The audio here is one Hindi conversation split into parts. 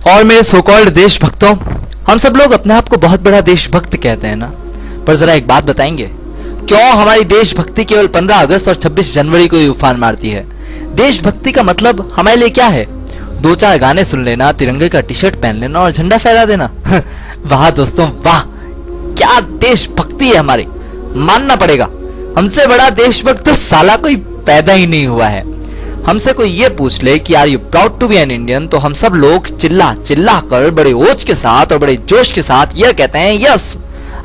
और मेरे सो कॉल्ड देशभक्तों, हम सब लोग अपने आप को बहुत बड़ा देशभक्त कहते हैं ना, पर जरा एक बात बताएंगे, क्यों हमारी देशभक्ति केवल 15 अगस्त और 26 जनवरी को ही उफान मारती है? देशभक्ति का मतलब हमारे लिए क्या है? 2-4 गाने सुन लेना, तिरंगे का टी शर्ट पहन लेना और झंडा फहरा देना? वाह दोस्तों वाह, क्या देशभक्ति है हमारी, मानना पड़ेगा। हमसे बड़ा देशभक्त तो साला कोई पैदा ही नहीं हुआ है। हमसे कोई ये पूछ ले कि are you proud to be an Indian, तो हम सब लोग चिल्ला चिल्ला कर बड़े ओज के साथ और बड़े जोश के साथ यह कहते हैं, yes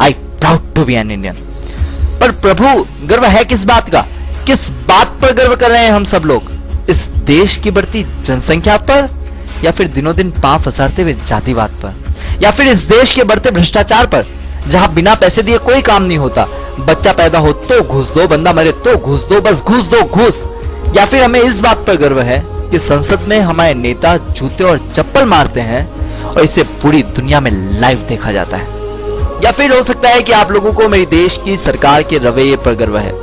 I proud to be an Indian. पर प्रभु, गर्व है किस बात का? किस बात पर गर्व कर रहे हैं हम सब लोग? इस देश की बढ़ती जनसंख्या पर, या फिर दिनों दिन पांव फसारते हुए जातिवाद पर, या फिर इस देश के बढ़ते भ्रष्टाचार पर, जहां बिना पैसे दिए कोई काम नहीं होता? बच्चा पैदा हो तो घूस दो, बंदा मरे तो घूस दो, बस घूस दो घूस। या फिर हमें इस बात पर गर्व है कि संसद में हमारे नेता जूते और चप्पल मारते हैं और इसे पूरी दुनिया में लाइव देखा जाता है? या फिर हो सकता है कि आप लोगों को मेरी देश की सरकार के रवैये पर गर्व है,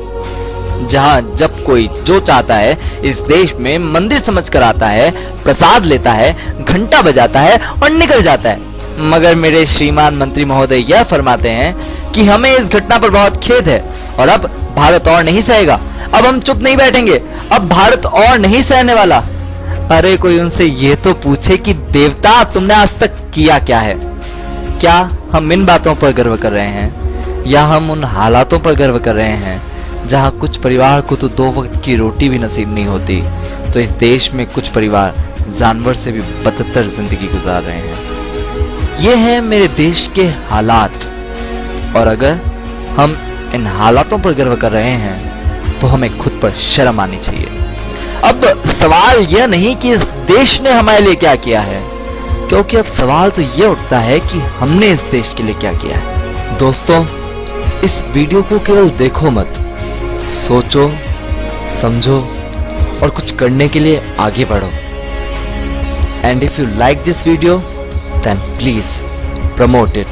जहां जब कोई जो चाहता है इस देश में मंदिर समझकर आता है, प्रसाद लेता है, घंटा बजाता है और निकल जाता है। मगर मेरे श्रीमान मंत्री महोदय यह फरमाते हैं कि हमें इस घटना पर बहुत खेद है और अब भारत और नहीं सहेगा, अब हम चुप नहीं बैठेंगे, अब भारत और नहीं सहने वाला। अरे कोई उनसे ये तो पूछे कि देवता तुमने आज तक किया क्या है? क्या हम इन बातों पर गर्व कर रहे हैं, या हम उन हालातों पर गर्व कर रहे हैं जहां कुछ परिवार को तो 2 वक्त की रोटी भी नसीब नहीं होती, तो इस देश में कुछ परिवार जानवर से भी बदतर जिंदगी गुजार रहे हैं। ये है मेरे देश के हालात, और अगर हम इन हालातों पर गर्व कर रहे हैं तो हमें खुद पर शर्म आनी चाहिए। अब सवाल यह नहीं कि इस देश ने हमारे लिए क्या किया है, क्योंकि अब सवाल तो यह उठता है कि हमने इस देश के लिए क्या किया है। दोस्तों, इस वीडियो को केवल देखो मत, सोचो, समझो और कुछ करने के लिए आगे बढ़ो। And if you like this video, then please promote it.